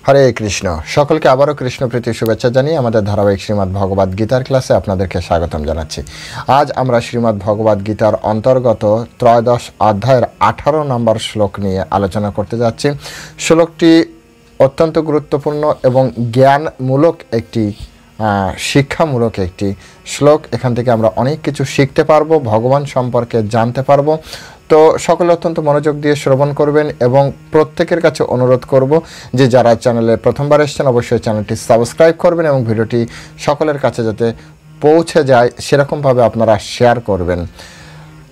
হরে কৃষ্ণ। সকলকে আবারও কৃষ্ণ প্রীতি শুভেচ্ছা জানিয়ে আমাদের ধারাবাহিক শ্রীমদ্ ভগবদ গীতার ক্লাসে আপনাদেরকে স্বাগতম জানাচ্ছি। আজ আমরা শ্রীমদ্ ভগবদ গীতার অন্তর্গত ত্রয়োদশ অধ্যায়ের 18 নম্বর শ্লোক নিয়ে আলোচনা করতে যাচ্ছি। শ্লোকটি অত্যন্ত গুরুত্বপূর্ণ এবং জ্ঞানমূলক একটি শিক্ষামূলক একটি শ্লোক। এখান থেকে আমরা অনেক কিছু শিখতে পারবো, ভগবান সম্পর্কে জানতে পারবো। তো সকলে অত্যন্ত মনোযোগ দিয়ে শ্রবণ করবেন এবং প্রত্যেকের কাছে অনুরোধ করব যে যারা চ্যানেলে প্রথমবার এসেছেন অবশ্যই চ্যানেলটি সাবস্ক্রাইব করবেন এবং ভিডিওটি সকলের কাছে যাতে পৌঁছে যায় সেরকমভাবে আপনারা শেয়ার করবেন।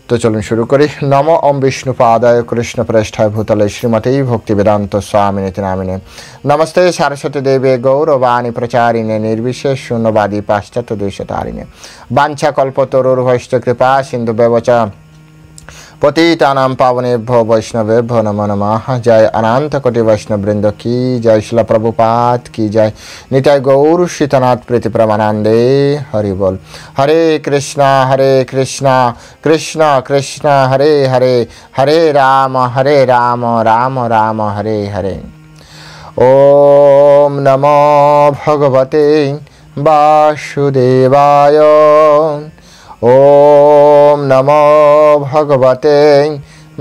তো চলুন শুরু করি। নম ওম বিষ্ণুপাদায় কৃষ্ণ প্রেষ্ঠায় ভূতলে শ্রীমতী ভক্তি বেদান্ত স্বামিনীতি নামিনে নমস্তে সারস্বতী দেবে গৌরবাণী প্রচারিণে নির্বিশেষ শূন্যবাদী পাশ্চাত্য দেশতারিণে বাঞ্ছা কল্পতরুর্ভৈশ্চ কৃপা সিন্ধু ব্যবচ पतितानां पावनेभ्यो वैष्णवेभ्यो नमो नमः। जय अनंत कोटि वैष्णव वृंद की जय। शिल प्रभुपाद की जय। निताय गौर शीतनाथ प्रीति परमानंदे हरि बोल। हरे कृष्णा कृष्णा कृष्णा हरे हरे, हरे राम राम राम हरे हरे। ओम नमो भगवते वासुदेवाय। ओम नमो भगवते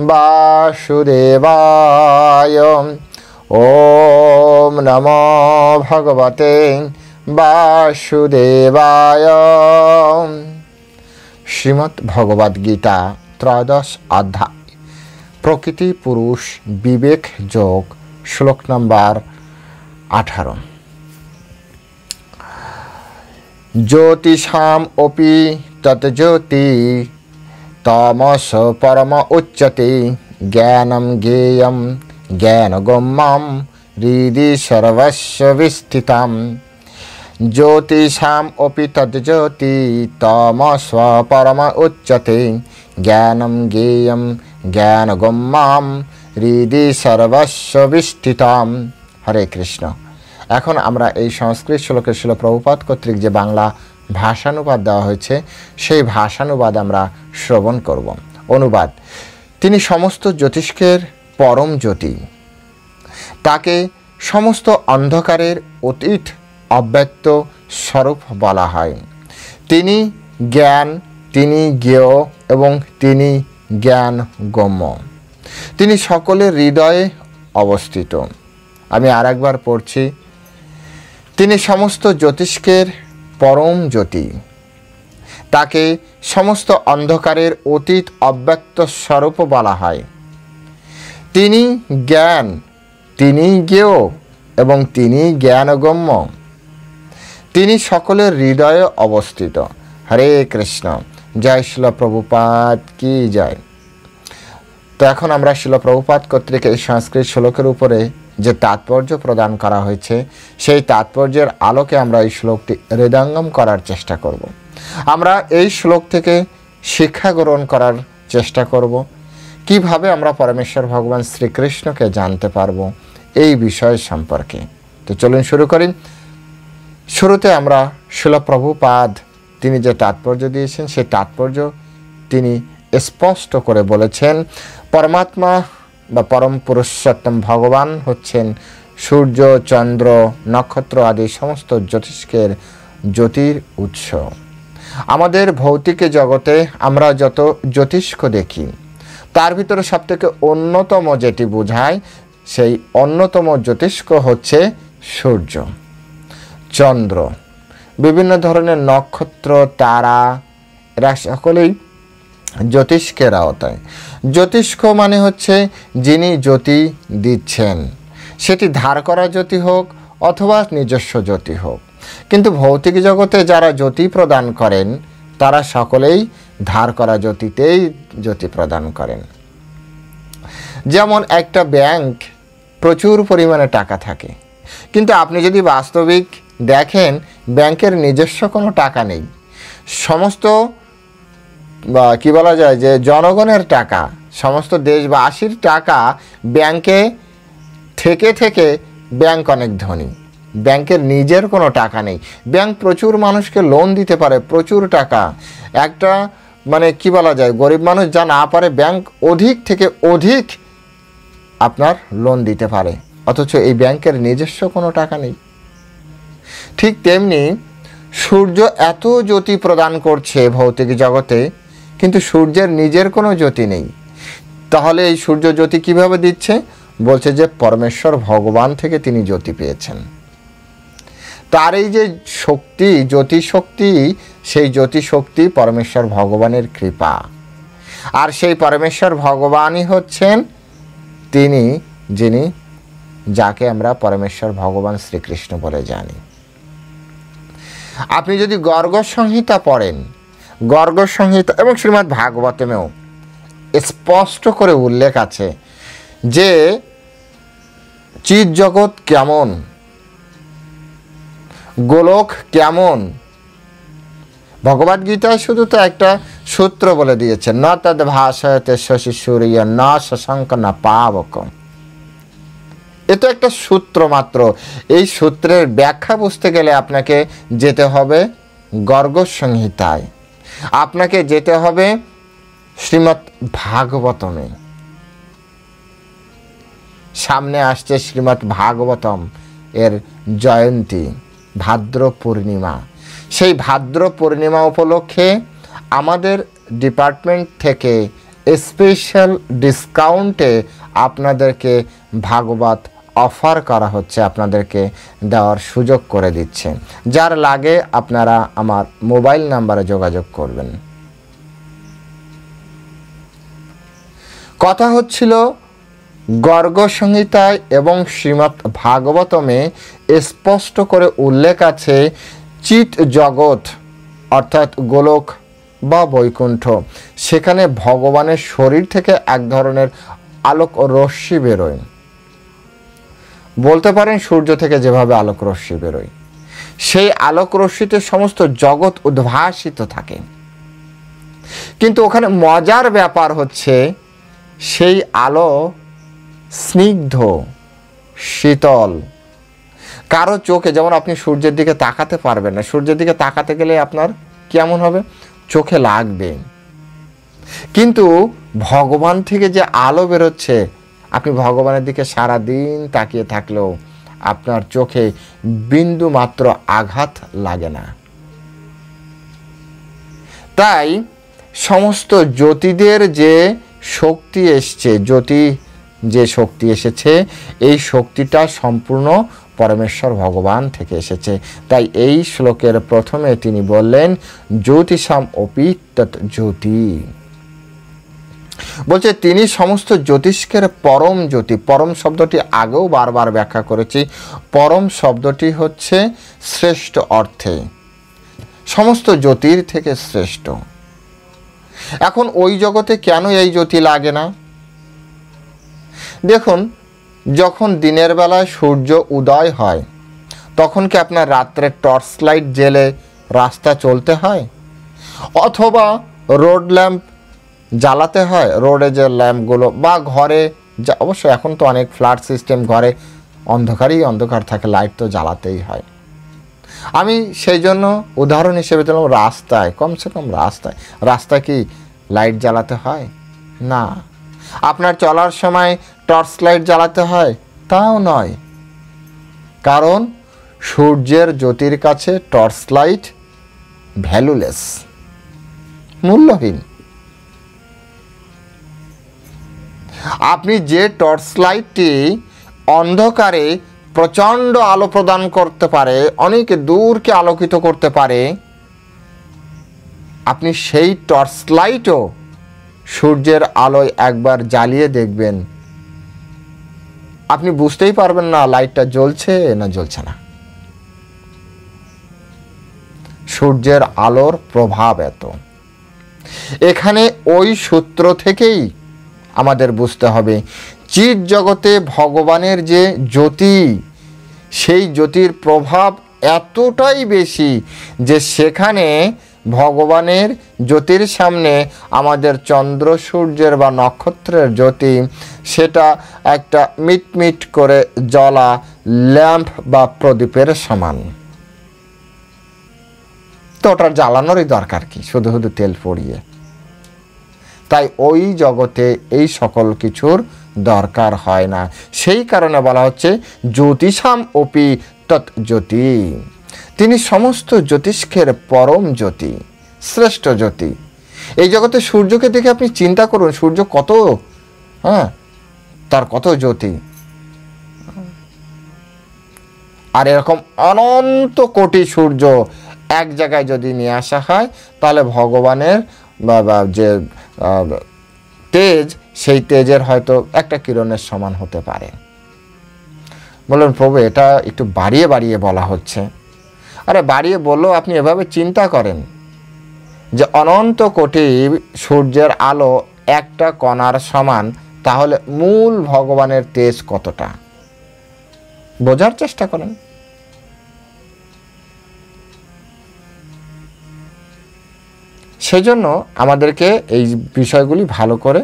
वासुदेवाय। ओम नमो भगवते वासुदेवाय। श्रीमद् भगवद गीता त्रयोदश अध्याय प्रकृति पुरुष विवेक योग श्लोक नंबर 18। ज्योतिषाम अपि तज्ज्योति तमस परम उच्यते ज्ञानम ज्ञेयम ज्ञानगम्यम हृदि सर्वस्य विस्थितम्। ज्योतिषाम अपि तज्ज्योति तमस परम उच्यते ज्ञानम ज्ञेयम ज्ञानगम्यम हृदि सर्वस्य विस्थितम्। हरे कृष्ण। এখন আমরা এই সংস্কৃত শ্লোকের শিল প্রভুপাদ কর্তৃক যে বাংলা ভাষানুবাদ দেওয়া হয়েছে সেই ভাষানুবাদ আমরা শ্রবণ করব। অনুবাদ: তিনি সমস্ত জ্যোতিষ্কের পরম জ্যোতি, তাকে সমস্ত অন্ধকারের অতীত অব্যক্ত স্বরূপ বলা হয়। তিনি জ্ঞান, তিনি জ্ঞেয় এবং তিনি জ্ঞান গম্য। তিনি সকলের হৃদয়ে অবস্থিত। আমি আরেকবার পড়ছি। তিনি সমস্ত জ্যোতিষ্কের পরম জ্যোতি, তাকে সমস্ত অন্ধকারের অতীত অব্যক্ত স্বরূপ বলা হয়। তিনি জ্ঞান, তিনি জ্ঞেয় এবং তিনি জ্ঞানগম্য। তিনি সকলের হৃদয়ে অবস্থিত। হরে কৃষ্ণ। জয় শিল প্রভুপাদ কি জয়। তো এখন আমরা শিল প্রভুপাদ কর্তৃক এই সংস্কৃত শ্লোকের উপরে যে তাৎপর্য প্রদান করা হয়েছে সেই তাৎপর্যের আলোকে আমরা এই শ্লোকটি হৃদয়ঙ্গম করার চেষ্টা করব। আমরা এই শ্লোক থেকে শিক্ষা গ্রহণ করার চেষ্টা করব, কিভাবে আমরা পরমেশ্বর ভগবান শ্রীকৃষ্ণকে জানতে পারবো এই বিষয় সম্পর্কে। তো চলুন শুরু করি। শুরুতে আমরা শিল প্রভুপাদ তিনি যে তাৎপর্য দিয়েছেন সেই তাৎপর্য তিনি স্পষ্ট করে বলেছেন। পরমাত্মা বা পরম পুরুষোত্তম ভগবান হচ্ছেন সূর্য, চন্দ্র, নক্ষত্র আদি সমস্ত জ্যোতিষ্কের জ্যোতির উৎস। আমাদের ভৌতিক জগতে আমরা যত জ্যোতিষ্ক দেখি তার ভিতরে সবথেকে অন্যতম যেটি বোঝায় সেই অন্যতম জ্যোতিষ্ক হচ্ছে সূর্য, চন্দ্র, বিভিন্ন ধরনের নক্ষত্র, তারা, এরা সকলেই জ্যোতিষ্কের আওতায়। জ্যোতিষ্ক মানে হচ্ছে যিনি জ্যোতি দিচ্ছেন, সেটি ধার করা জ্যোতি হোক অথবা নিজস্ব জ্যোতি হোক। কিন্তু ভৌতিক জগতে যারা জ্যোতি প্রদান করেন তারা সকলেই ধার করা জ্যোতিতেই জ্যোতি প্রদান করেন। যেমন একটা ব্যাংক প্রচুর পরিমাণে টাকা থাকে, কিন্তু আপনি যদি বাস্তবিক দেখেন ব্যাংকের নিজস্ব কোনো টাকা নেই। সমস্ত বা কি বলা যায় যে জনগণের টাকা, সমস্ত দেশবাসীর টাকা ব্যাংকে থেকে থেকে ব্যাংক অনেক ধনী। ব্যাংকের নিজের কোনো টাকা নেই। ব্যাংক প্রচুর মানুষকে লোন দিতে পারে, প্রচুর টাকা। একটা মানে কি বলা যায়, গরিব মানুষ যা না পারে ব্যাংক অধিক থেকে অধিক আপনার লোন দিতে পারে। অথচ এই ব্যাংকের নিজস্ব কোনো টাকা নেই। ঠিক তেমনি সূর্য এত জ্যোতি প্রদান করছে ভৌতিক জগতে, কিন্তু সূর্যের নিজের কোনো জ্যোতি নেই। তাহলে এই সূর্য জ্যোতি কিভাবে দিচ্ছে? বলছে যে পরমেশ্বর ভগবান থেকে তিনি জ্যোতি পেয়েছেন। তার এই যে শক্তি, জ্যোতি শক্তি, সেই জ্যোতি শক্তি পরমেশ্বর ভগবানের কৃপা। আর সেই পরমেশ্বর ভগবানই হচ্ছেন তিনি, যাকে আমরা পরমেশ্বর ভগবান শ্রীকৃষ্ণ বলে জানি। আপনি যদি গর্গ সংহিতা পড়েন, গর্গ সংহিতা এবং শ্রীমদ্ ভাগবতেমেও স্পষ্ট করে উল্লেখ আছে যে চিৎ জগৎ কেমন, গোলক কেমন। ভগবদ্গীতায় শুধু তো একটা সূত্র বলে দিয়েছে, ন তদ ভাষয়তে শশী সূর্য ন শশাঙ্ক ন পাবক। এ তো একটা সূত্র মাত্র। এই সূত্রের ব্যাখ্যা বুঝতে গেলে আপনাকে যেতে হবে গর্গ সংহিতায়, আপনাকে যেতে হবে শ্রীমদ্ ভাগবতমে। সামনে আসছে শ্রীমদ্ ভাগবতম এর জয়ন্তী, ভাদ্র পূর্ণিমা। সেই ভাদ্র পূর্ণিমা উপলক্ষে আমাদের ডিপার্টমেন্ট থেকে স্পেশাল ডিসকাউন্টে আপনাদেরকে ভাগবত অফার করা হচ্ছে, আপনাদেরকে দেওয়ার সুযোগ করে দিচ্ছে। যার লাগে আপনারা আমার মোবাইল নাম্বারে যোগাযোগ করবেন। কথা হচ্ছিল গর্গ সংহিতায় এবং শ্রীমদ্ ভাগবতমে স্পষ্ট করে উল্লেখ আছে চিৎ জগৎ অর্থাৎ গোলক বা বৈকুণ্ঠ, সেখানে ভগবানের শরীর থেকে এক ধরনের আলোক রশ্মি বেরোয়। বলতে পারেন সূর্য থেকে যেভাবে আলোক রশ্মি বেরোয়, সেই আলোক রশ্মিতে সমস্ত জগৎ উদ্ভাসিত থাকে। কিন্তু ওখানে মজার ব্যাপার হচ্ছে সেই আলো স্নিগ্ধ, শীতল। কারো চোখে, যেমন আপনি সূর্যের দিকে তাকাতে পারবেন না, সূর্যের দিকে তাকাতে গেলে আপনার কেমন হবে? চোখে লাগবে। কিন্তু ভগবান থেকে যে আলো বেরোচ্ছে, আপনি ভগবানের দিকে সারা দিন তাকিয়ে থাকলেও আপনার চোখে বিন্দু মাত্র আঘাত লাগে না। তাই সমস্ত জ্যোতিদের যে শক্তি এসছে, জ্যোতি যে শক্তি এসেছে, এই শক্তিটা সম্পূর্ণ পরমেশ্বর ভগবান থেকে এসেছে। তাই এই শ্লোকের প্রথমে তিনি বললেন জ্যোতিষাম অপি তৎ জ্যোতি। বলছে তিনি সমস্ত জ্যোতিষ্কের পরম জ্যোতি। পরম শব্দটি আগেও বারবার ব্যাখ্যা করেছি। পরম শব্দটি হচ্ছে শ্রেষ্ঠ অর্থে, সমস্ত জ্যোতির থেকে শ্রেষ্ঠ। এখন ওই জগতে কেন এই জ্যোতি লাগে না? দেখুন, যখন দিনের বেলায় সূর্য উদয় হয় তখন কি আপনার রাত্রে টর্চ লাইট জেলে রাস্তা চলতে হয়, অথবা রোড ল্যাম্প জ্বালাতে হয়? রোডে যে ল্যাম্পগুলো বা ঘরে, অবশ্য এখন তো অনেক ফ্ল্যাট সিস্টেম, ঘরে অন্ধকারই অন্ধকার থাকে, লাইট তো জ্বালাতেই হয়। আমি সেই জন্য উদাহরণ হিসেবে দিলাম রাস্তায়, কমসে কম রাস্তায় কি লাইট জ্বালাতে হয়? না। আপনার চলার সময় টর্চ লাইট জ্বালাতে হয়? তাও নয়। কারণ সূর্যের জ্যোতির কাছে টর্চ লাইট ভ্যালুলেস, মূল্যহীন। আপনি যে টর্চ লাইটটি অন্ধকারে প্রচণ্ড আলো প্রদান করতে পারে, অনেক দূরকে আলোকিত করতে পারে, আপনি সেই টর্চ লাইটও সূর্যের আলোয় একবার জ্বালিয়ে দেখবেন, আপনি বুঝতেই পারবেন না লাইটটা জ্বলছে না জ্বলছে না। সূর্যের আলোর প্রভাব এত। এখানে ওই সূত্র থেকেই আমাদের বুঝতে হবে চিৎ জগতে ভগবানের যে জ্যোতি, সেই জ্যোতির প্রভাব এতটাই বেশি যে সেখানে ভগবানের জ্যোতির সামনে আমাদের চন্দ্র সূর্যের বা নক্ষত্রের জ্যোতি, সেটা একটা মিটমিট করে জ্বলা ল্যাম্প বা প্রদীপের সমান। তো ওটার জ্বালানোরই দরকার কি, শুধু শুধু তেল পড়িয়ে? তাই ওই জগতে এই সকল কিছুর দরকার হয় না। সেই কারণে বলা হচ্ছে জ্যোতিষাম অপি তৎজ্যোতি, তিনি সমস্ত জ্যোতিষ্কের পরম জ্যোতি, শ্রেষ্ঠ জ্যোতি। এই জগতে সূর্যকে দেখে আপনি চিন্তা করুন, সূর্য কত, তার কত জ্যোতি। আর এরকম অনন্ত কোটি সূর্য এক জায়গায় যদি নিয়ে আসা হয়, তাহলে ভগবানের যে তেজ, সেই তেজের হয়তো একটা কিরণের সমান হতে পারে। বললেন প্রভু এটা একটু বাড়িয়ে বাড়িয়ে বলা হচ্ছে। আরে বাড়িয়ে বললেও আপনি এভাবে চিন্তা করেন যে অনন্ত কোটি সূর্যের আলো একটা কণার সমান, তাহলে মূল ভগবানের তেজ কতটা বোঝার চেষ্টা করেন। সেজন্য আমাদেরকে এই বিষয়গুলি ভালো করে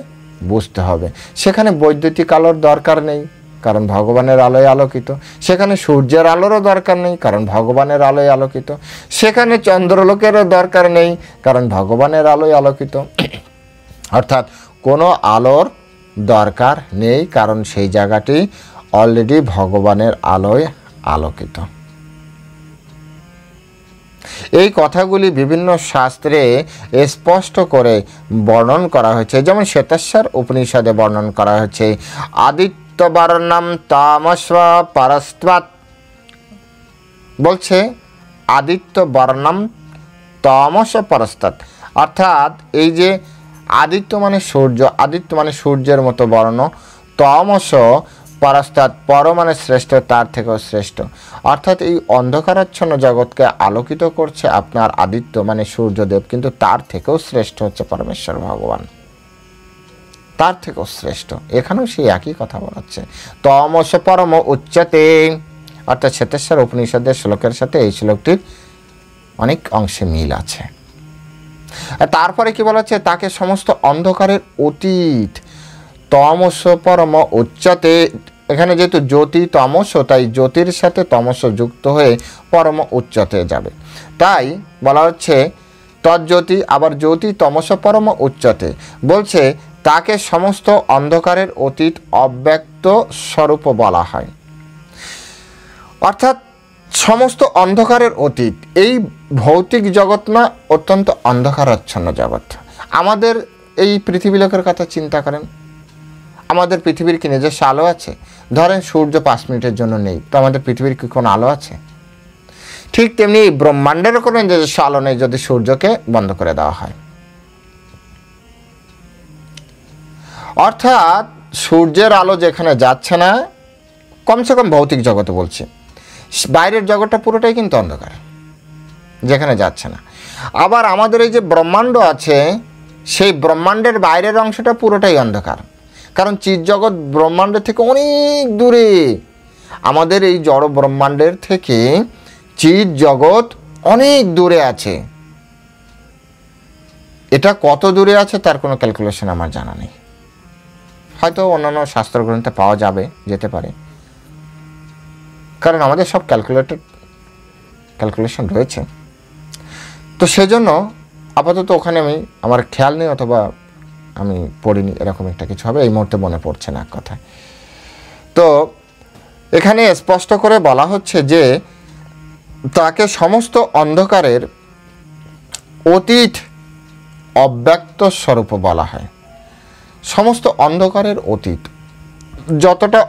বুঝতে হবে। সেখানে বৈদ্যুতিক আলোর দরকার নেই, কারণ ভগবানের আলোয় আলোকিত। সেখানে সূর্যের আলোরও দরকার নেই, কারণ ভগবানের আলোয় আলোকিত। সেখানে চন্দ্রলোকেরও দরকার নেই, কারণ ভগবানের আলোয় আলোকিত। অর্থাৎ কোনো আলোর দরকার নেই, কারণ সেই জায়গাটি অলরেডি ভগবানের আলোয় আলোকিত। এই কথাগুলি বিভিন্ন শাস্ত্রে স্পষ্ট করে বর্ণন করা হয়েছে। যেমন শ্বেতাশ্বর উপনিষদে বর্ণন করা হয়েছে আদিত্যবর্ণম তামস্ব পরস্ত্বাৎ, বলছে আদিত্যবর্ণম তামস পরস্ত্বাৎ, অর্থাৎ এই যে আদিত্য মানে সূর্য, আদিত্য মানে সূর্যের মতো বর্ণ, তমস পরস্তাৎ পর মানে শ্রেষ্ঠ, তার থেকেও শ্রেষ্ঠ। অর্থাৎ এই অন্ধকারাচ্ছন্ন জগৎকে আলোকিত করছে আপনার আদিত্য মানে সূর্যদেব, কিন্তু তার থেকেও শ্রেষ্ঠ হচ্ছে পরমেশ্বর ভগবান, তার থেকেও শ্রেষ্ঠ। এখানেও সেই একই কথা বলা হচ্ছে, তমস পরম উচ্চতে। অর্থাৎ শ্বেতেশ্বর উপনিষদের শ্লোকের সাথে এই শ্লোকটির অনেক অংশে মিল আছে। তারপরে কি বলা হচ্ছে, তাকে সমস্ত অন্ধকারের অতীত, তমস পরম উচ্চতে। এখানে যেহেতু জ্যোতি তমস, তাই জ্যোতির সাথে তমস যুক্ত হয়ে পরম উচ্চতে যাবে। তাই বলা হচ্ছে তজ্জ্যোতি, আবার জ্যোতি তমস পরম উচ্চতে, বলছে তাকে সমস্ত অন্ধকারের অতীত অব্যক্ত স্বরূপ বলা হয়। অর্থাৎ সমস্ত অন্ধকারের অতীত। এই ভৌতিক জগৎ না অত্যন্ত অন্ধকারাচ্ছন্ন জগৎ। আমাদের এই পৃথিবী লোকের কথা চিন্তা করেন, আমাদের পৃথিবীর কি নিজস্ব আলো আছে? ধরেন সূর্য 5 মিনিটের জন্য নেই, তো আমাদের পৃথিবীর কি কোনো আলো আছে? ঠিক তেমনি ব্রহ্মাণ্ডেরও কোনো নিজস্ব আলো নেই যদি সূর্যকে বন্ধ করে দেওয়া হয়। অর্থাৎ সূর্যের আলো যেখানে যাচ্ছে না, কমসে কম ভৌতিক জগতে বলছি, বাইরের জগৎটা পুরোটাই কিন্তু অন্ধকার, যেখানে যাচ্ছে না। আবার আমাদের এই যে ব্রহ্মাণ্ড আছে, সেই ব্রহ্মাণ্ডের বাইরের অংশটা পুরোটাই অন্ধকার, কারণ চিৎজগৎ ব্রহ্মাণ্ডের থেকে অনেক দূরে। আমাদের এই জড় ব্রহ্মাণ্ডের থেকে চিৎ জগৎ অনেক দূরে আছে। এটা কত দূরে আছে তার কোনো ক্যালকুলেশন আমার জানা নেই, হয়তো অন্যান্য শাস্ত্রগ্রন্থে পাওয়া যেতে পারে, কারণ আমাদের সব ক্যালকুলেশন রয়েছে। তো সেজন্য আপাতত ওখানে আমার খেয়াল নেই, অথবা আমি পড়িনি, এরকম একটা কিছু হবে, এই মুহূর্তে মনে পড়ছে না কথায়। তো এখানে স্পষ্ট করে বলা হচ্ছে যে তাকে সমস্ত অন্ধকারের অতীত অব্যক্ত স্বরূপ বলা হয়। সমস্ত অন্ধকারের অতীত, যতটা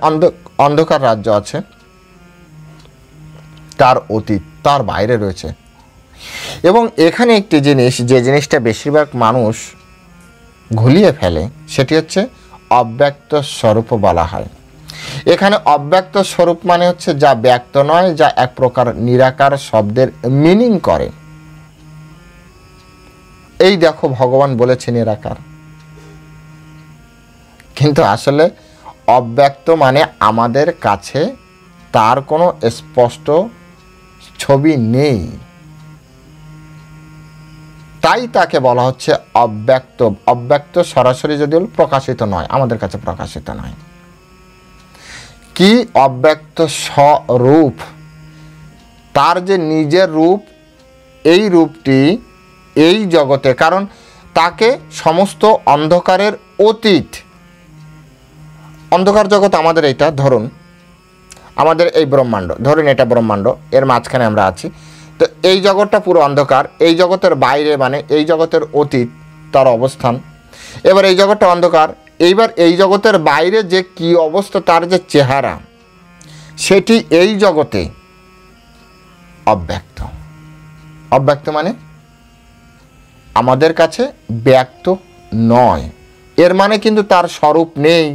অন্ধকার রাজ্য আছে তার অতীত, তার বাইরে রয়েছে। এবং এখানে একটি জিনিস, যে জিনিসটা বেশিরভাগ মানুষ ঘুলিয়ে ফেলে, সেটি হচ্ছে অব্যক্ত স্বরূপ বলা হয়। এখানে অব্যক্ত স্বরূপ মানে হচ্ছে যা ব্যক্ত নয়, যা এক প্রকার নিরাকার শব্দের মিনিং করে। এই দেখো ভগবান বলেছে নিরাকার, কিন্তু আসলে অব্যক্ত মানে আমাদের কাছে তার কোনো স্পষ্ট ছবি নেই, তাই তাকে বলা হচ্ছে অব্যক্ত। অব্যক্ত সরাসরি যদি হল প্রকাশিত নয়, আমাদের কাছে প্রকাশিত নয়। কি অব্যক্ত স্বরূপ, তার যে নিজের রূপ, এই রূপটি এই জগতে, কারণ তাকে সমস্ত অন্ধকারের অতীত। অন্ধকার জগৎ আমাদের এইটা, ধরুন আমাদের এই ব্রহ্মাণ্ড, ধরুন এটা ব্রহ্মাণ্ড, এর মাঝখানে আমরা আছি। তো এই জগৎটা পুরো অন্ধকার, এই জগতের বাইরে মানে এই জগতের অতীত তার অবস্থান। এবার এই জগৎটা অন্ধকার, এইবার এই জগতের বাইরে যে কি অবস্থা, তার যে চেহারা, সেটি এই জগতে অব্যক্ত। অব্যক্ত মানে আমাদের কাছে ব্যক্ত নয়। এর মানে কিন্তু তার স্বরূপ নেই,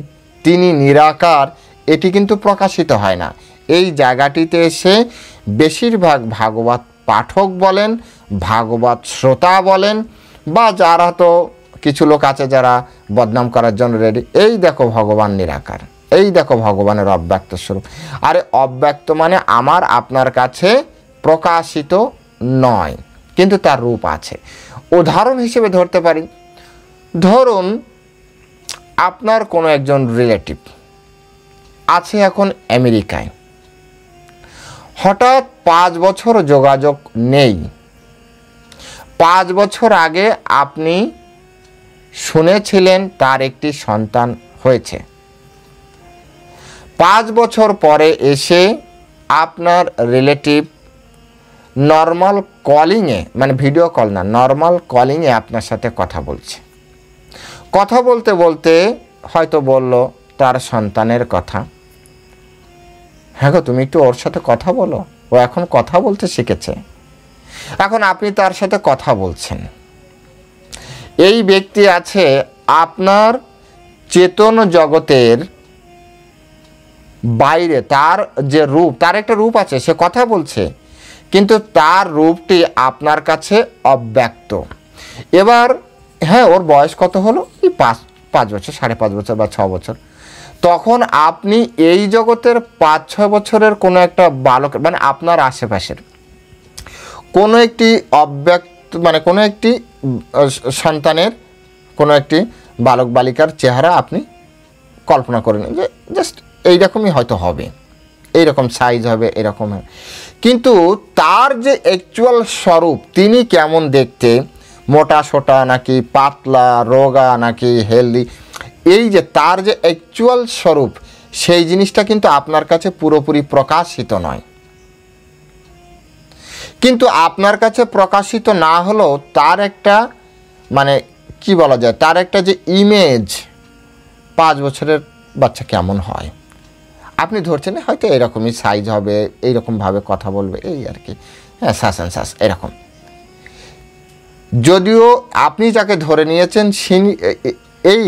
তিনি নিরাকার, এটি কিন্তু প্রকাশিত হয় না। এই জায়গাটিতে এসে বেশিরভাগ ভাগবত পাঠক বলেন, ভাগবত শ্রোতা বলেন, বা যারা তো কিছু লোক আছে যারা বদনাম করার জন্য রেডি, এই দেখো ভগবান নিরাকার, এই দেখো ভগবানের অব্যক্ত স্বরূপ। আরে অব্যক্ত মানে আমার আপনার কাছে প্রকাশিত নয়, কিন্তু তার রূপ আছে। উদাহরণ হিসেবে ধরতে পারি, ধরুন আপনার কোনো একজন রিলেটিভ আছে এখন আমেরিকায়, হঠাৎ 5 বছর যোগাযোগ নেই। 5 বছর আগে আপনি শুনেছিলেন তার একটি সন্তান হয়েছে। 5 বছর পরে এসে আপনার রিলেটিভ নর্মাল কলিংয়ে, মানে ভিডিও কল না, নর্মাল কলিংয়ে আপনার সাথে কথা বলছে। কথা বলতে বলতে হয়তো বলল তার সন্তানের কথা, হ্যাঁ গো তুমি একটু ওর সাথে কথা বলো, ও এখন কথা বলতে শিখেছে। এখন আপনি তার সাথে কথা বলছেন। এই ব্যক্তি আছে আপনার চেতন জগতের বাইরে, তার যে রূপ, তার একটা রূপ আছে, সে কথা বলছে, কিন্তু তার রূপটি আপনার কাছে অব্যক্ত। এবার হ্যাঁ, ওর বয়স কত হলো, এই 5 বছর, 5.5 বছর বা 6 বছর। তখন আপনি এই জগতের 5-6 বছরের কোনো একটা বালক, মানে আপনার আশেপাশের কোনো একটি অব্যক্ত, মানে কোনো একটি সন্তানের কোনো একটি বালক বালিকার চেহারা আপনি কল্পনা করে নিন যে জাস্ট এইরকমই হয়তো হবে, এইরকম সাইজ হবে, এরকম হবে। কিন্তু তার যে অ্যাকচুয়াল স্বরূপ, তিনি কেমন দেখতে, মোটা সোটা নাকি পাতলা, রোগা নাকি হেলদি, এই যে তার যে অ্যাকচুয়াল স্বরূপ, সেই জিনিসটা কিন্তু আপনার কাছে পুরোপুরি প্রকাশিত নয়। কিন্তু আপনার কাছে প্রকাশিত না হলেও তার একটা, মানে কি বলা যায়, তার একটা যে ইমেজ, 5 বছরের বাচ্চা কেমন হয় আপনি ধরছেন, হয়তো এরকমই সাইজ হবে, এইরকমভাবে কথা বলবে, এই আর কি, হ্যাঁ শ্বাস এরকম। যদিও আপনি যাকে ধরে নিয়েছেন এই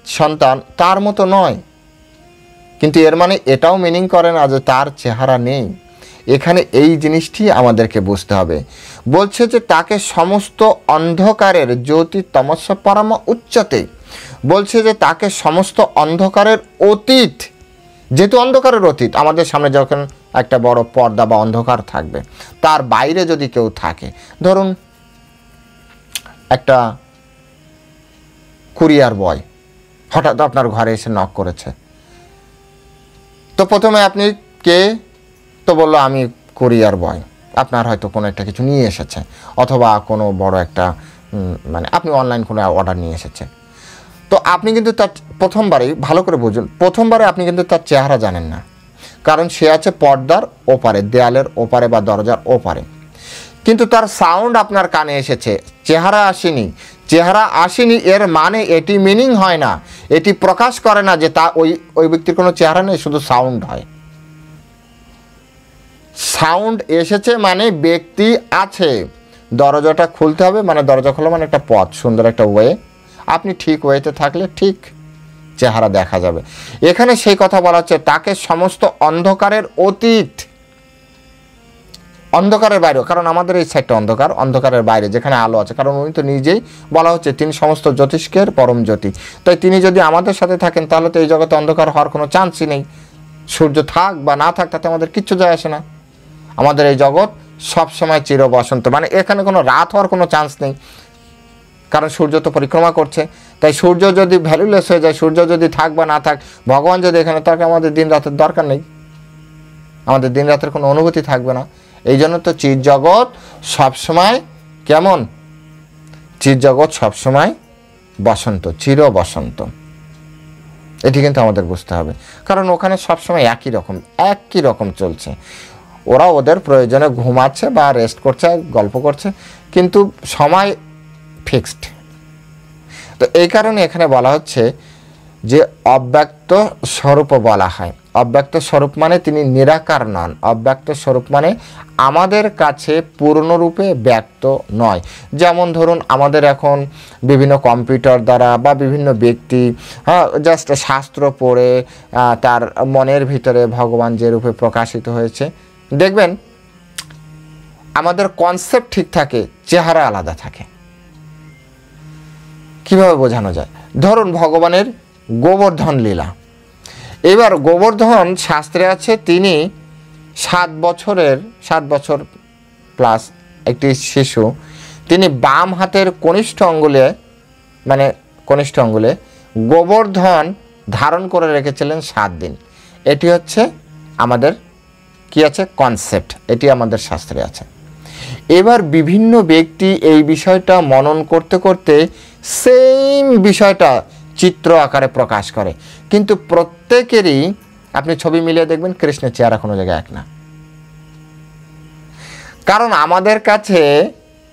সন্তান তার মতো নয়, কিন্তু এর মানে এটাও মিনিং করে না যে তার চেহারা নেই। এখানে এই জিনিসটি আমাদেরকে বুঝতে হবে। বলছে যে তাকে সমস্ত অন্ধকারের জ্যোতি তমস্য পরম উচ্চতে, বলছে যে তাকে সমস্ত অন্ধকারের অতীত, যেহেতু অন্ধকারের অতীত, আমাদের সামনে যখন একটা বড় পর্দা বা অন্ধকার থাকবে, তার বাইরে যদি কেউ থাকে, ধরুন একটা কুরিয়ার বয় হঠাৎ আপনার ঘরে এসে নক করেছে, তো প্রথমে আপনি কে, তো বললো আমি কুরিয়ার বয়, আপনার হয়তো কোনো একটা কিছু নিয়ে এসেছে, অথবা কোনো বড় একটা মানে আপনি অনলাইন কোনো অর্ডার নিয়ে এসেছে। তো আপনি কিন্তু তার প্রথমবারেই, ভালো করে বুঝুন, প্রথমবারে আপনি কিন্তু তার চেহারা জানেন না, কারণ সে আছে পর্দার ওপারে, দেয়ালের ওপারে বা দরজার ওপারে। কিন্তু তার সাউন্ড আপনার কানে এসেছে, চেহারা আসেনি। চেহারা আসেনি এর মানে এটি মিনিং হয় না, এটি প্রকাশ করে না যে তা ওই ব্যক্তির কোনো চেহারা নেই, শুধু সাউন্ড হয়। সাউন্ড এসেছে মানে ব্যক্তি আছে, দরজাটা খুলতে হবে, মানে দরজা খোলা মানে একটা পথ, সুন্দর একটা ওয়ে, আপনি ঠিক ওয়েতে থাকলে ঠিক চেহারা দেখা যাবে। এখানে সেই কথা বলা হচ্ছে, তাকে সমস্ত অন্ধকারের অতীত, অন্ধকারের বাইরে, কারণ আমাদের এই সাইডটা অন্ধকার, অন্ধকারের বাইরে যেখানে আলো আছে, কারণ উনি তো নিজেই বলা হচ্ছে তিনি সমস্ত জ্যোতিষ্কের পরম জ্যোতি। তাই তিনি যদি আমাদের সাথে থাকেন তাহলে তো এই জগতে অন্ধকার হওয়ার কোনো চান্সই নেই। সূর্য থাক বা না থাক তাতে আমাদের কিচ্ছু যায় আসে না। আমাদের এই জগৎ সবসময় চির বসন্ত, মানে এখানে কোনো রাত হওয়ার কোনো চান্স নেই, কারণ সূর্য তো পরিক্রমা করছে। তাই সূর্য যদি ভ্যালুলেস হয়ে যায়, সূর্য যদি থাক বা না থাক, ভগবান যদি এখানে থাকে, আমাদের দিন রাতের দরকার নেই, আমাদের দিন রাতের কোনো অনুভূতি থাকবে না। এই জন্য তো চিৎ জগৎ সবসময় কেমন, চিৎ জগৎ সবসময় বসন্ত, চির বসন্ত। এটি কিন্তু আমাদের বুঝতে হবে, কারণ ওখানে সবসময় একই রকম চলছে। ওরা ওদের প্রয়োজনে ঘুমাচ্ছে বা রেস্ট করছে, গল্প করছে, কিন্তু সময় ফিক্সড। তো এই কারণে এখানে বলা হচ্ছে যে অব্যক্ত স্বরূপ বলা হয়। অব্যক্ত স্বরূপ মানে তিনি নিরাকার নন। অব্যক্ত স্বরূপ মানে আমাদের কাছে পূর্ণরূপে ব্যক্ত নয়। যেমন ধরুন আমাদের এখন বিভিন্ন কম্পিউটার দ্বারা বা বিভিন্ন ব্যক্তি জাস্ট শাস্ত্র পড়ে তার মনের ভিতরে ভগবান যে রূপে প্রকাশিত হয়েছে, দেখবেন আমাদের কনসেপ্ট ঠিক থাকে, চেহারা আলাদা থাকে। কিভাবে বোঝানো যায়? ধরুন ভগবানের গোবর্ধন লীলা। এবার গোবর্ধন শাস্ত্রে আছে তিনি 7 বছর প্লাস একটি শিশু, তিনি বাম হাতের কনিষ্ঠ অঙ্গুলে গোবর্ধন ধারণ করে রেখেছিলেন 7 দিন। এটি হচ্ছে আমাদের কি আছে কনসেপ্ট, এটি আমাদের শাস্ত্রে আছে। এবার বিভিন্ন ব্যক্তি এই বিষয়টা মনন করতে করতে সেম বিষয়টা চিত্র আকারে প্রকাশ করে, কিন্তু প্রত্যেকেরই আপনি ছবি মিলিয়ে দেখবেন কৃষ্ণের চেহারা কোনো জায়গায় এক না। কারণ আমাদের কাছে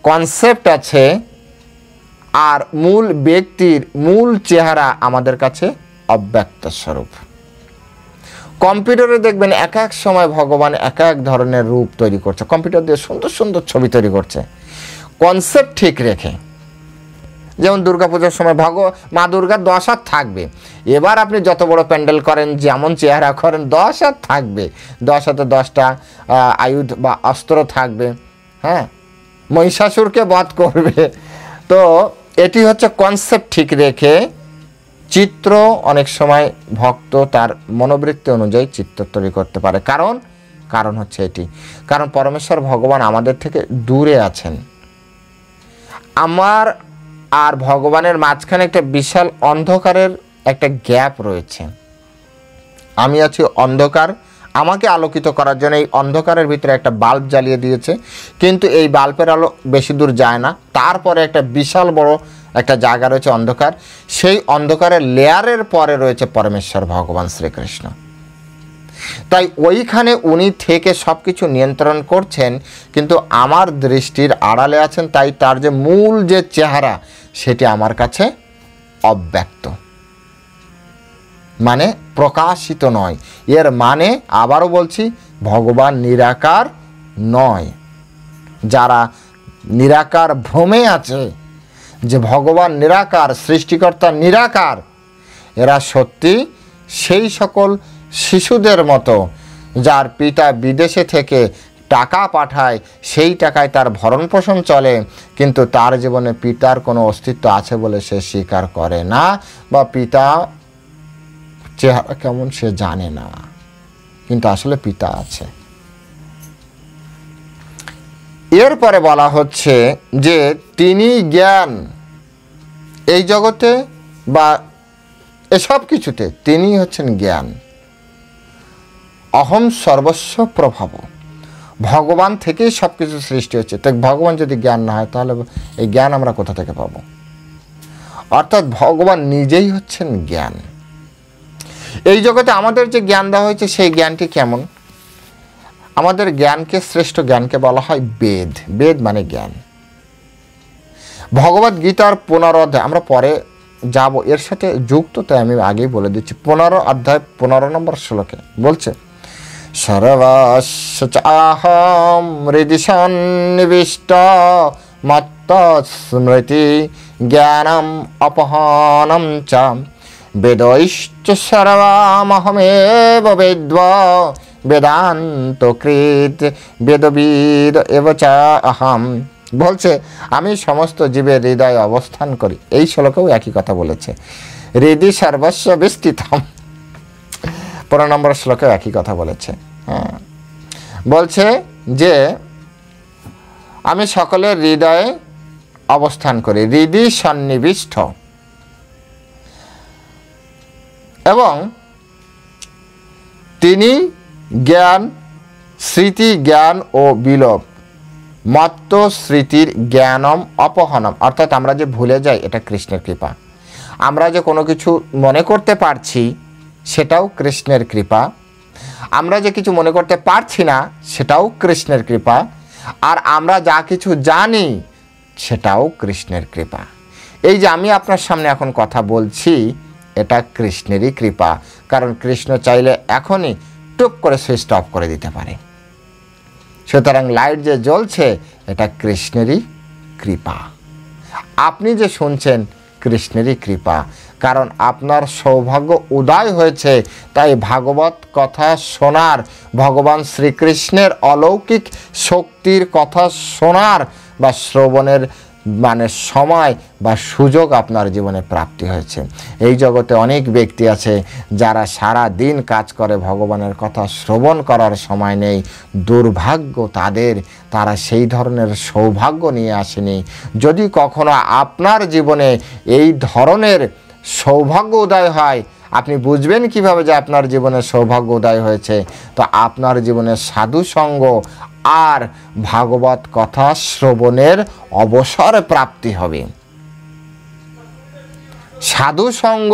কনসেপ্ট আছে, আর মূল ব্যক্তির মূল চেহারা আমাদের কাছে অব্যক্ত স্বরূপ। কম্পিউটারে দেখবেন এক এক সময় ভগবান এক এক ধরনের রূপ তৈরি করছে, কম্পিউটার দিয়ে সুন্দর সুন্দর ছবি তৈরি করছে কনসেপ্ট ঠিক রেখে। যেমন দুর্গাপূজার সময় মা দুর্গার 10 হাত থাকবে। এবার আপনি যত বড় প্যান্ডেল করেন, যেমন চেহারা করেন, 10 হাত থাকবে, 10 হাতে 10টা আয়ুধ বা অস্ত্র থাকবে, হ্যাঁ, মহিষাসুরকে বধ করবে। তো এটি হচ্ছে কনসেপ্ট ঠিক রেখে চিত্র অনেক সময় ভক্ত তার মনোবৃত্তি অনুযায়ী চিত্র তৈরি করতে পারে। কারণ হচ্ছে এটি, কারণ পরমেশ্বর ভগবান আমাদের থেকে দূরে আছেন। আমার আর ভগবানের মাঝখানে একটা বিশাল অন্ধকারের একটা গ্যাপ রয়েছে। আমি আছি অন্ধকার, আমাকে আলোকিত করার জন্য এই অন্ধকারের ভিতরে একটা বাল্ব জ্বালিয়ে দিয়েছে, কিন্তু এই বাল্বের আলো বেশি দূর যায় না। তারপরে একটা বিশাল বড় একটা জায়গা রয়েছে অন্ধকার, সেই অন্ধকারের লেয়ারের পরে রয়েছে পরমেশ্বর ভগবান শ্রীকৃষ্ণ। তাই ওইখানে উনি থেকে সব কিছু নিয়ন্ত্রণ করছেন, কিন্তু আমার দৃষ্টির আড়ালে আছেন। তাই তার যে মূল যে চেহারা সেটি আমার কাছে অব্যক্ত, মানে প্রকাশিত নয়। এর মানে আবারও বলছি, ভগবান নিরাকার নয়। যারা নিরাকার ভ্রমে আছে যে ভগবান নিরাকার, সৃষ্টিকর্তা নিরাকার, এরা সত্যি সেই সকল শিশুদের মতো যার পিতা বিদেশে থেকে টাকা পাঠায়, সেই টাকায় তার ভরণ পোষণ চলে, কিন্তু তার জীবনে পিতার কোনো অস্তিত্ব আছে বলে সে স্বীকার করে না, বা পিতা চেহারা কেমন সে জানে না, কিন্তু আসলে পিতা আছে। এরপরে বলা হচ্ছে যে তিনি জ্ঞান, এই জগতে বা এসব কিছুতে তিনি হচ্ছেন জ্ঞান। অহম সর্বস্ব প্রভাব, ভগবান থেকেই সব কিছু সৃষ্টি হচ্ছে। তাই ভগবান যদি জ্ঞান না হয়, তাহলে এই জ্ঞান আমরা কোথা থেকে পাব? অর্থাৎ ভগবান নিজেই হচ্ছেন জ্ঞান। এই জগতে আমাদের যে জ্ঞান দেওয়া হয়েছে, সেই জ্ঞানটি কেমন? আমাদের জ্ঞানকে, শ্রেষ্ঠ জ্ঞানকে বলা হয় বেদ। বেদ মানে জ্ঞান। ভগবদ গীতার 15 অধ্যায়, আমরা পরে যাব, এর সাথে যুক্ত, তাই আমি আগেই বলে দিচ্ছি। 15 অধ্যায় 15 নম্বর শ্লোকে বলছে, সর্বস্য চাহম হৃদি সন্নিবিষ্ট মত্ত স্মৃতি জ্ঞানম অপহনম চ বেদৈশ্চ সর্বমহমেব বেদ্বা বেদান্ত কৃত বেদবিদ এব চ অহম। বলছে আমি সমস্ত জীবের হৃদয়ে অবস্থান করি। এই শ্লোকেও একই কথা বলেছে, হৃদি সর্বস্ব বিস্তৃতম। 15 নম্বর শ্লোকেও একই কথা বলেছে। হ্যাঁ, বলছে যে আমি সকলের হৃদয়ে অবস্থান করি, হৃদি সন্নিবিষ্ট, এবং তিনি জ্ঞান, স্মৃতি জ্ঞান ও বিলোপ, মত্ত স্মৃতির জ্ঞানম অপহনম, অর্থাৎ আমরা যে ভুলে যাই, এটা কৃষ্ণের কৃপা। আমরা যে কোনো কিছু মনে করতে পারছি সেটাও কৃষ্ণের কৃপা, আমরা যে কিছু মনে করতে পারছি না সেটাও কৃষ্ণের কৃপা, আর আমরা যা কিছু জানি সেটাও কৃষ্ণের কৃপা। এই যে আমি আপনার সামনে এখন কথা বলছি এটা কৃষ্ণেরই কৃপা, কারণ কৃষ্ণ চাইলে এখনই টুপ করে সুইচ অফ করে দিতে পারে। সুতরাং লাইট যে জ্বলছে এটা কৃষ্ণেরই কৃপা, আপনি যে শুনছেন কৃষ্ণেরই কৃপা, কারণ আপনার সৌভাগ্য উদয় হয়েছে তাই ভাগবত কথা শোনার, ভগবান শ্রীকৃষ্ণের অলৌকিক শক্তির কথা শোনার বা শ্রবণের সময় বা সুযোগ আপনার জীবনে প্রাপ্তি হয়েছে। এই জগতে অনেক ব্যক্তি আছে যারা সারা দিন কাজ করে, ভগবানের কথা শ্রবণ করার সময় নেই। দুর্ভাগ্য তাদের, তারা সেই ধরনের সৌভাগ্য নিয়ে আসেনি। যদি কখনো আপনার জীবনে এই ধরনের সৌভাগ্য উদয় হয়, আপনি বুঝবেন কিভাবে যে আপনার জীবনে সৌভাগ্য উদয় হয়েছে? তো আপনার জীবনে সাধু সঙ্গ আর ভাগবত কথা শ্রবণের অবসর প্রাপ্তি হবে। সাধু সঙ্গ,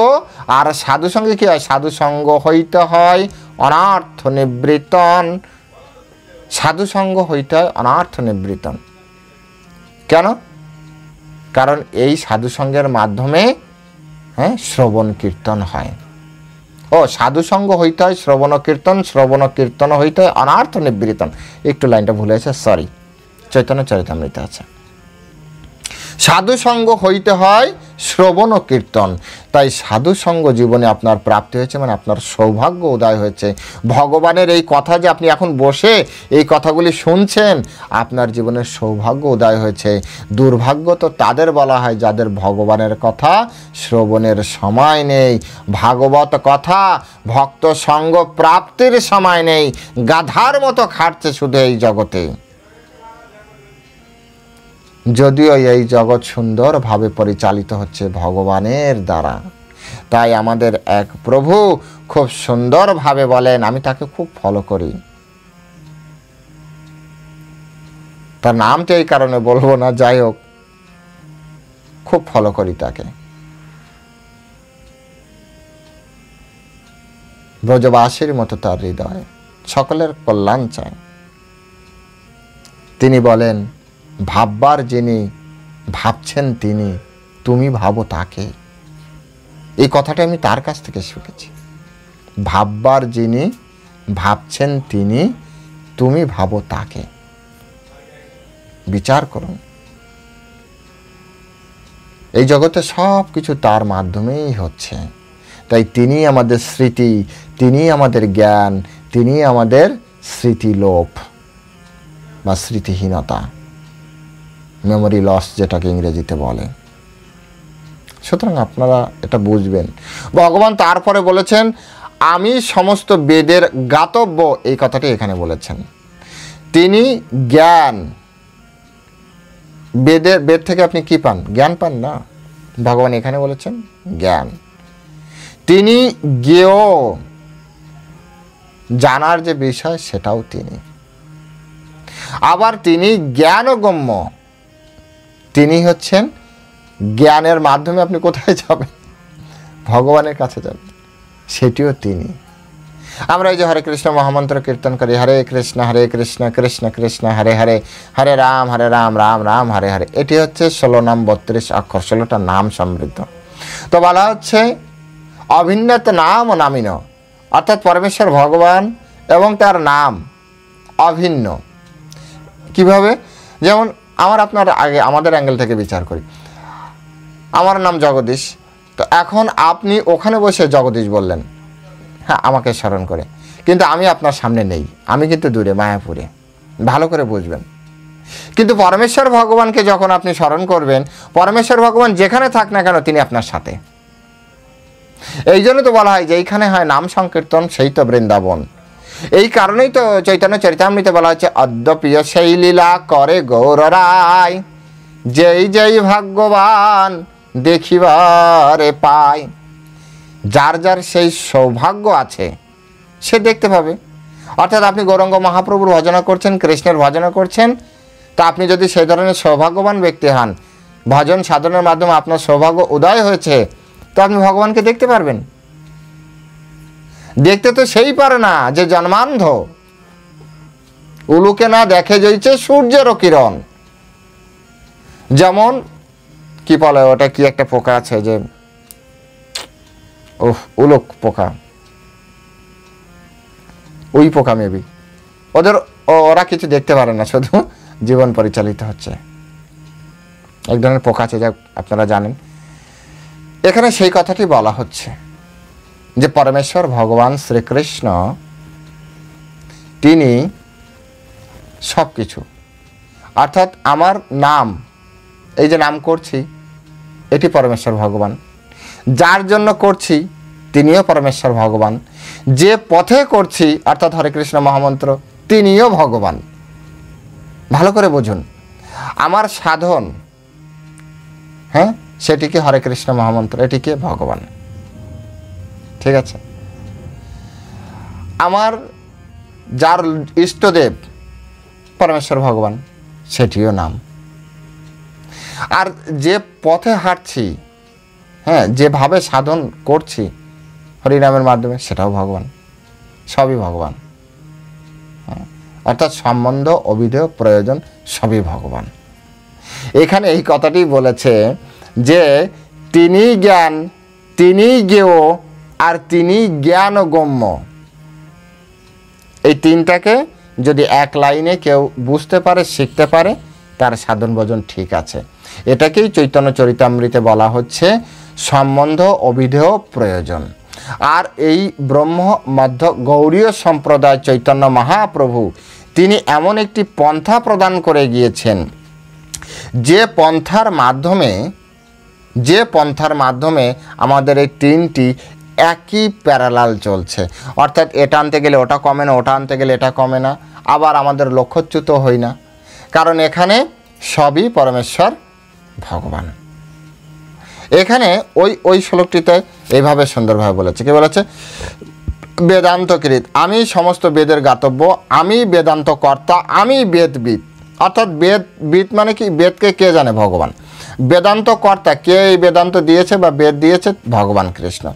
আর সাধু সঙ্গে কি হয়? সাধু সঙ্গ হইতে হয় অনার্থ নিবৃতন। সাধু সঙ্গ হইতে হয় অনার্থ নিবৃতন। কেন? কারণ এই সাধু সঙ্গের মাধ্যমে শ্রবণ কীর্তন হয়। সাধু সঙ্গ হইতে হয় শ্রবণ কীর্তন হইতে হয় অনার্থ নিবৃতন। একটু লাইনটা ভুলে আছে, সরি, চৈতন্য চরিতামৃতে আছে। সাধু সঙ্গ হইতে হয় শ্রবণ কীর্তন। তাই সাধু সঙ্গ জীবনে আপনার প্রাপ্তি হয়েছে, মানে আপনার সৌভাগ্য উদয় হয়েছে। ভগবানের এই কথা যে আপনি এখন বসে এই কথাগুলি শুনছেন, আপনার জীবনের সৌভাগ্য উদয় হয়েছে। দুর্ভাগ্য তো তাদের বলা হয় যাদের ভগবানের কথা শ্রবণের সময় নেই, ভাগবত কথা ভক্ত সঙ্গ প্রাপ্তির সময় নেই, গাধার মতো খাটছে শুধু এই জগতে। যদিও এই জগৎ সুন্দরভাবে পরিচালিত হচ্ছে ভগবানের দ্বারা, তাই আমাদের এক প্রভু খুব সুন্দরভাবে বলেন, আমি তাকে খুব ফলো করি। তার নামটা এই কারণে বলবো না, যাই হোক, খুব ফলো করি তাকে। ব্রজবাসীর মতো তার হৃদয়, সকলের কল্যাণ চায়। তিনি বলেন, ভাববার যিনি ভাবছেন তিনি, তুমি ভাবো তাকে। এই কথাটা আমি তার কাছ থেকে শিখেছি। ভাববার যিনি ভাবছেন তিনি, তুমি ভাবো তাকে। বিচার করুন, এই জগতে সব কিছু তার মাধ্যমেই হচ্ছে। তাই তিনি আমাদের স্মৃতি, তিনি আমাদের জ্ঞান, তিনি আমাদের স্মৃতিলোপ বা স্মৃতিহীনতা, মেমোরি লস যেটাকে ইংরেজিতে বলে। সুতরাং আপনারা এটা বুঝবেন। ভগবান তারপরে বলেছেন, আমি সমস্ত বেদের জ্ঞাতব্য, এই কথাটি এখানে বলেছেন। তিনি জ্ঞান, বেদ থেকে আপনি কি পান? জ্ঞান পান না, ভগবান এখানে বলেছেন জ্ঞান। তিনি জ্ঞেয়, জানার যে বিষয় সেটাও তিনি। আবার তিনি জ্ঞানগম্য, তিনি হচ্ছেন জ্ঞানের মাধ্যমে আপনি কোথায় যাবেন? ভগবানের কাছে যাবেন, সেটিও তিনি। আমরা এই যে হরে কৃষ্ণ মহামন্ত্র কীর্তন করি, হরে কৃষ্ণ কৃষ্ণ কৃষ্ণ হরে হরে, হরে রাম রাম রাম হরে হরে। এটি হচ্ছে 16 নাম 32 অক্ষর, 16টা নাম সমৃদ্ধ। তো বলা হচ্ছে অভিন্নত নাম ও নামিন, অর্থাৎ পরমেশ্বর ভগবান এবং তার নাম অভিন্ন। কিভাবে? যেমন আমাদের অ্যাঙ্গেল থেকে বিচার করি। আমার নাম জগদীশ, তো এখন আপনি ওখানে বসে জগদীশ বললেন, হ্যাঁ, আমাকে স্মরণ করে, কিন্তু আমি আপনার সামনে নেই, আমি কিন্তু দূরে মায়াপুরে। ভালো করে বুঝবেন। কিন্তু পরমেশ্বর ভগবানকে যখন আপনি স্মরণ করবেন, পরমেশ্বর ভগবান যেখানে থাক না কেন তিনি আপনার সাথে। এই জন্য তো বলা হয় যেইখানে হয় নাম সংকীর্তন সেই তো বৃন্দাবন। এই কারণেই তো চৈতন্য চরিতামৃতে বলা হচ্ছে, অদ্যপ্রিয় সেই লীলা করে গৌর রায়, যেই যেই ভাগ্যবান দেখিবারে পায়। যার যার সেই সৌভাগ্য আছে সে দেখতে পাবে। অর্থাৎ আপনি গৌরাঙ্গ মহাপ্রভুর ভজনা করছেন, কৃষ্ণের ভজনা করছেন, তা আপনি যদি সেই ধরনের সৌভাগ্যবান ব্যক্তি হন, ভজন সাধনের মাধ্যমে আপনার সৌভাগ্য উদয় হয়েছে, তো আপনি ভগবানকে দেখতে পারবেন? দেখতে তো সেই পারে না যে জন্মান্ধ, উলুকে না দেখে যাইছে সূর্যেরও কিরণ। যেমন কি বলে ওটা, কি একটা পোকা আছে যে উলুক পোকা, ওই পোকা মেবি, ওরা কিছু দেখতে পারে না, শুধু জীবন পরিচালিত হচ্ছে। এক ধরনের পোকা আছে, যা আপনারা জানেন। এখানে সেই কথাটি বলা হচ্ছে যে পরমেশ্বর ভগবান শ্রীকৃষ্ণ তিনি সব কিছু, অর্থাৎ আমার নাম, এই যে নাম করছি এটি পরমেশ্বর ভগবান, যার জন্য করছি তিনিও পরমেশ্বর ভগবান, যে পথে করছি অর্থাৎ হরে কৃষ্ণ মহামন্ত্র তিনিও ভগবান। ভালো করে বুঝুন, আমার সাধন, হ্যাঁ, সেটিকে হরে কৃষ্ণ মহামন্ত্র, এটিকে ভগবান। ঠিক আছে? আমার যার ইষ্টদেব পরমেশ্বর ভগবান, সেটিও নাম। আর যে পথে হাঁটছি, হ্যাঁ, যেভাবে সাধন করছি হরিনামের মাধ্যমে, সেটাও ভগবান, সবই ভগবান। হ্যাঁ, অর্থাৎ সম্বন্ধ, অভিধেয়, প্রয়োজন সবই ভগবান। এখানে এই কথাটি বলেছে যে তিনি জ্ঞান, তিনি জ্ঞেয়, আর তিনি জ্ঞানগম্য। এই তিনটাকে যদি এক লাইনে কেউ বুঝতে পারে, শিখতে পারে, তার সাধন ভজন ঠিক আছে। এটাকেই চৈতন্য চরিতামৃতে বলা হচ্ছে সম্বন্ধ, অভিধেয়, প্রয়োজন। আর এই ব্রহ্ম মধ্য গৌড়ীয় সম্প্রদায় চৈতন্য মহাপ্রভু তিনি এমন একটি পন্থা প্রদান করে গিয়েছেন, যে পন্থার মাধ্যমে আমাদের এই তিনটি একই প্যারালাল চলছে। অর্থাৎ এটা আনতে গেলে ওটা কমে না, ওটা আনতে গেলে এটা কমে না, আবার আমাদের লক্ষ্যচ্যুত হই না, কারণ এখানে সবই পরমেশ্বর ভগবান। এখানে ওই শ্লোকটিতে এইভাবে সুন্দরভাবে বলেছে, কি বলেছে? বেদান্তকৃত, আমি সমস্ত বেদের জ্ঞাতব্য, আমি বেদান্ত কর্তা, আমি বেদবিদ। অর্থাৎ বেদবিদ মানে কি? বেদকে কে জানে? ভগবান। বেদান্ত কর্তা কে? এই বেদান্ত দিয়েছে বা বেদ দিয়েছে ভগবান কৃষ্ণ।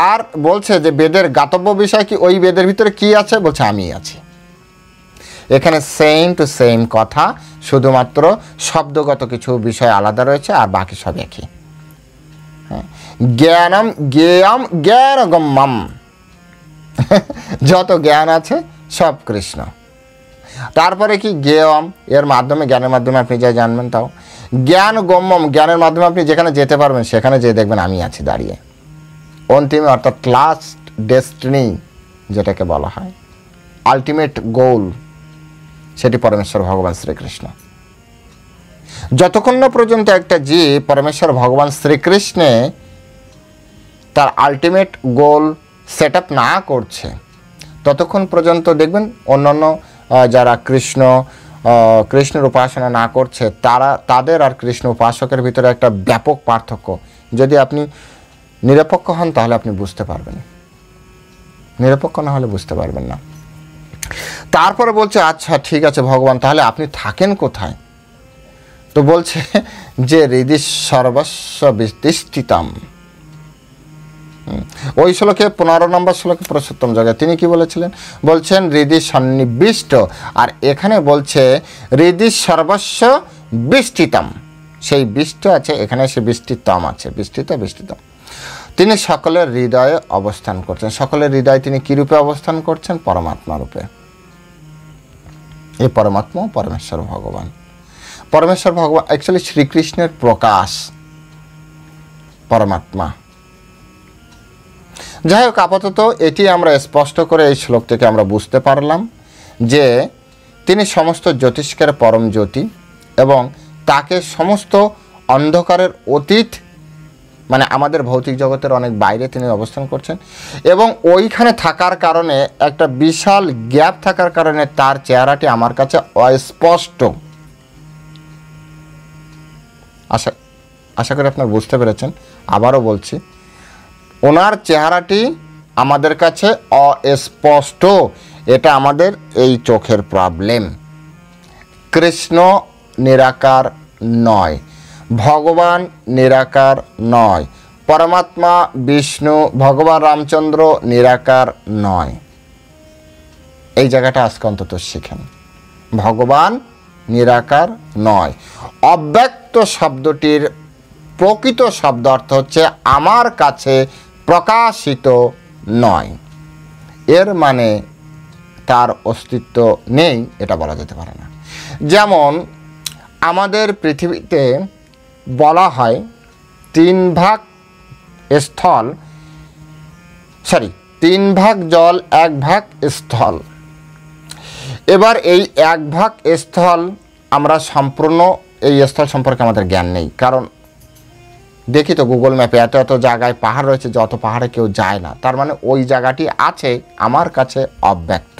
আর বলছে যে বেদের জ্ঞাতব্য বিষয় কি? ওই বেদের ভিতরে কি আছে? বলছে আমি আছি। এখানে সেম টু সেম কথা, শুধুমাত্র শব্দগত কিছু বিষয় আলাদা রয়েছে, আর বাকি সব একই। জ্ঞানম জ্ঞেয়ম জ্ঞানগম্যম, যত জ্ঞান আছে সব কৃষ্ণ। তারপরে কি? জ্ঞেয়ম, এর মাধ্যমে, জ্ঞানের মাধ্যমে আপনি যা জানবেন তাও। জ্ঞানগম্যম, জ্ঞানের মাধ্যমে আপনি যেখানে যেতে পারবেন সেখানে যেয়ে দেখবেন আমি আছি দাঁড়িয়ে। অন্তিমে, অর্থাৎ লাস্ট ডেস্টিনি যেটাকে বলা হয়, আলটিমেট গোল, সেটি পরমেশ্বর ভগবান শ্রীকৃষ্ণ। যতক্ষণ না পর্যন্ত একটা জীব পরমেশ্বর ভগবান শ্রীকৃষ্ণে তার আলটিমেট গোল সেট আপ না করছে, ততক্ষণ পর্যন্ত দেখবেন অন্যান্য যারা কৃষ্ণের উপাসনা না করছে, তাদের আর কৃষ্ণ উপাসকের ভিতরে একটা ব্যাপক পার্থক্য। যদি আপনি নিরপেক্ষ হন তাহলে আপনি বুঝতে পারবেন, নিরপেক্ষ না হলে বুঝতে পারবেন না। তারপরে বলছে আচ্ছা ঠিক আছে ভগবান, তাহলে আপনি থাকেন কোথায়? তো বলছে যে হৃদি সর্বস্ব বিতিষ্ঠিতম। ওই শ্লোকে 15 নম্বর শ্লোকে পুরুষোত্তম জগৎ তিনি কি বলেছিলেন? বলছেন হৃদি সন্নিবিষ্ট, আর এখানে বলছে হৃদি সর্বস্ব বিষ্ঠিতম। সেই বিষ্ট আছে, এখানে সে বিষ্ঠিতম আছে, বিষ্ঠিতম। তিনি সকলের হৃদয়ে অবস্থান করছেন। সকলের হৃদয়ে তিনি কি রূপে অবস্থান করছেন? পরমাত্মা রূপে। এই পরমাত্মা পরমেশ্বর ভগবান। পরমেশ্বর ভগবান অ্যাকচুয়ালি শ্রীকৃষ্ণের প্রকাশ, পরমাত্মা। যাই হোক, আপাতত এটি আমরা স্পষ্ট করে এই শ্লোক থেকে আমরা বুঝতে পারলাম যে তিনি সমস্ত জ্যোতিষ্কের পরম জ্যোতি, এবং তাকে সমস্ত অন্ধকারের অতীত, মানে আমাদের ভৌতিক জগতের অনেক বাইরে তিনি অবস্থান করছেন, এবং ওইখানে থাকার কারণে একটা বিশাল গ্যাপ থাকার কারণে তার চেহারাটি আমার কাছে অস্পষ্ট। আশা করি আপনারা বুঝতে পেরেছেন। আবারও বলছি, ওনার চেহারাটি আমাদের কাছে অস্পষ্ট, এটা আমাদের এই চোখের প্রবলেম। কৃষ্ণ নিরাকার নয়, ভগবান নিরাকার নয়, পরমাত্মা বিষ্ণু ভগবান রামচন্দ্র নিরাকার নয়। এই জায়গাটা আজকে অন্তত শিখেন, ভগবান নিরাকার নয়। অব্যক্ত শব্দটির প্রকৃত শব্দ অর্থ হচ্ছে আমার কাছে প্রকাশিত নয়। এর মানে তার অস্তিত্ব নেই এটা বলা যেতে পারে না। যেমন আমাদের পৃথিবীতে বলা হয় 3 ভাগ জল 1 ভাগ স্থল। এবার এই 1 ভাগ স্থল আমরা সম্পূর্ণ এই স্থল সম্পর্কে আমাদের জ্ঞান নেই, কারণ দেখি তো গুগল ম্যাপে এত এত জায়গায় পাহাড় রয়েছে, যত পাহাড়ে কেউ যায় না, তার মানে ওই জায়গাটি আছে আমার কাছে অব্যক্ত।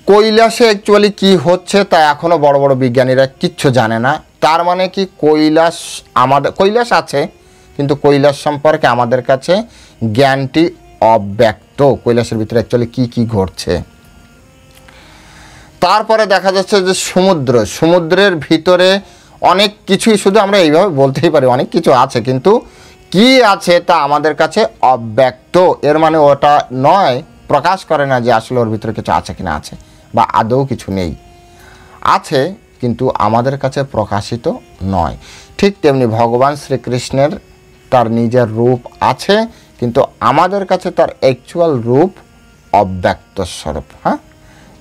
কৈলাসে অ্যাকচুয়ালি কি হচ্ছে তা এখনও বড় বড় বিজ্ঞানীরা কিচ্ছু জানে না। তার মানে কি কৈলাস আছে, কিন্তু কৈলাস সম্পর্কে আমাদের কাছে জ্ঞানটি অব্যক্ত, কৈলাসের ভিতরে অ্যাকচুয়ালি কি ঘটছে। তারপরে দেখা যাচ্ছে যে সমুদ্রের ভিতরে অনেক কিছুই, শুধু আমরা এইভাবে বলতেই পারি অনেক কিছু আছে, কিন্তু কি আছে তা আমাদের কাছে অব্যক্ত। এর মানে ওটা নয়, প্রকাশ করে না যে আসলে ওর ভিতরে কিছু আছে কিনা, আছে বা আদৌ কিছু নেই, আছে কিন্তু আমাদের কাছে প্রকাশিত নয়। ঠিক তেমনি ভগবান শ্রীকৃষ্ণের তার নিজের রূপ আছে, কিন্তু আমাদের কাছে তার অ্যাকচুয়াল রূপ অব্যক্ত স্বরূপ। হ্যাঁ,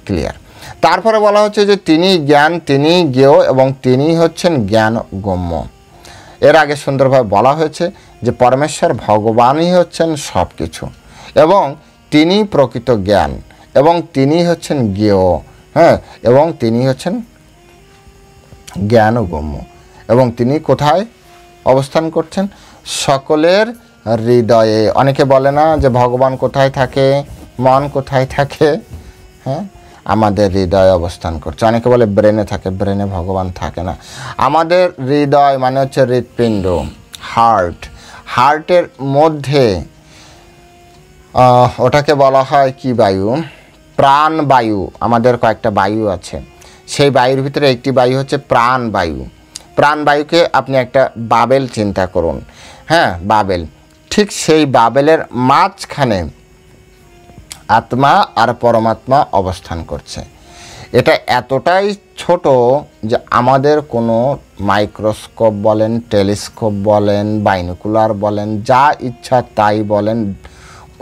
ক্লিয়ার। তারপরে বলা হচ্ছে যে তিনি জ্ঞান, তিনি জ্ঞেয় এবং তিনি হচ্ছেন জ্ঞান গম্য। এর আগে সুন্দরভাবে বলা হয়েছে যে পরমেশ্বর ভগবানই হচ্ছেন সব কিছু এবং তিনি প্রকৃত জ্ঞান এবং তিনি হচ্ছেন জ্ঞেয়, হ্যাঁ, এবং তিনি হচ্ছেন জ্ঞান গম্য। এবং তিনি কোথায় অবস্থান করছেন? সকলের হৃদয়ে। অনেকে বলে না যে ভগবান কোথায় থাকে, মন কোথায় থাকে? হ্যাঁ, আমাদের হৃদয়ে অবস্থান করছে। অনেকে বলে ব্রেনে থাকে, ব্রেনে ভগবান থাকে না। আমাদের হৃদয় মানে হচ্ছে হৃৎপিণ্ড, হার্টের মধ্যে ওটাকে বলা হয় কি বায়ু? প্রাণবায়ু। আমাদের কয়েকটা বায়ু আছে, সেই বায়ুর ভিতরে একটি বায়ু হচ্ছে প্রাণবায়ু। প্রাণবায়ুকে আপনি একটা বাবেল চিন্তা করুন, হ্যাঁ, বাবেল। ঠিক সেই বাবেলের মাঝখানে আত্মা আর পরমাত্মা অবস্থান করছে। এটা এতটাই ছোট যে আমাদের কোনো মাইক্রোস্কোপ বলেন, টেলিস্কোপ বলেন, বাইনোকুলার বলেন, যা ইচ্ছা তাই বলেন,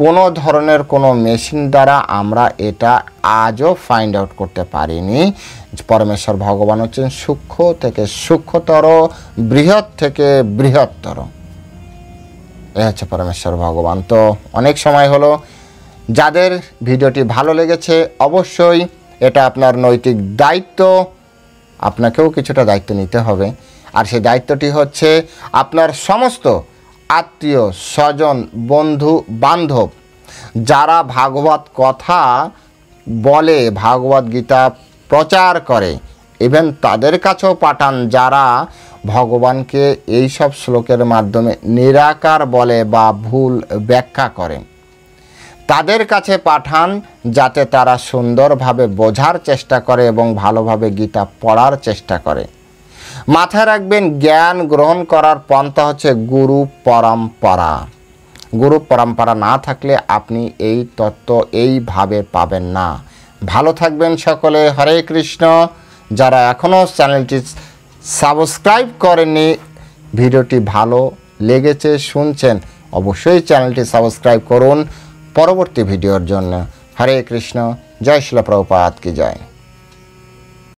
কোনো ধরনের কোনো মেশিন দ্বারা আমরা এটা আজও ফাইন্ড আউট করতে পারিনি। পরমেশ্বর ভগবান হচ্ছেন সূক্ষ্ম থেকে সূক্ষ্মতর, বৃহৎ থেকে বৃহত্তর। এ হচ্ছে পরমেশ্বর ভগবান। তো অনেক সময় হলো, যাদের ভিডিওটি ভালো লেগেছে অবশ্যই এটা আপনার নৈতিক দায়িত্ব, আপনাকেও কিছুটা দায়িত্ব নিতে হবে। আর সেই দায়িত্বটি হচ্ছে আপনার সমস্ত আত্মীয় স্বজন, বন্ধু বান্ধব যারা ভাগবত কথা বলে, ভাগবত গীতা প্রচার করে, ইভেন তাদের কাছেও পাঠান যারা ভগবানকে এই সব শ্লোকের মাধ্যমে নিরাকার বলে বা ভুল ব্যাখ্যা করে। তাদের কাছে পাঠান যাতে তারা সুন্দরভাবে বোঝার চেষ্টা করে এবং ভালোভাবে গীতা পড়ার চেষ্টা করে। মাথায় রাখবেন, জ্ঞান গ্রহণ করার পন্থা হচ্ছে গুরু পরম্পরা। গুরু পরম্পরা না থাকলে আপনি এই তত্ত্ব এইভাবে পাবেন না। ভালো থাকবেন সকলে। হরে কৃষ্ণ। যারা এখনও চ্যানেলটি সাবস্ক্রাইব করেননি, ভিডিওটি ভালো লেগেছে, শুনছেন, অবশ্যই চ্যানেলটি সাবস্ক্রাইব করুন পরবর্তী ভিডিওর জন্য। হরে কৃষ্ণ। জয় শিল প্রভুপাদ কি জয়।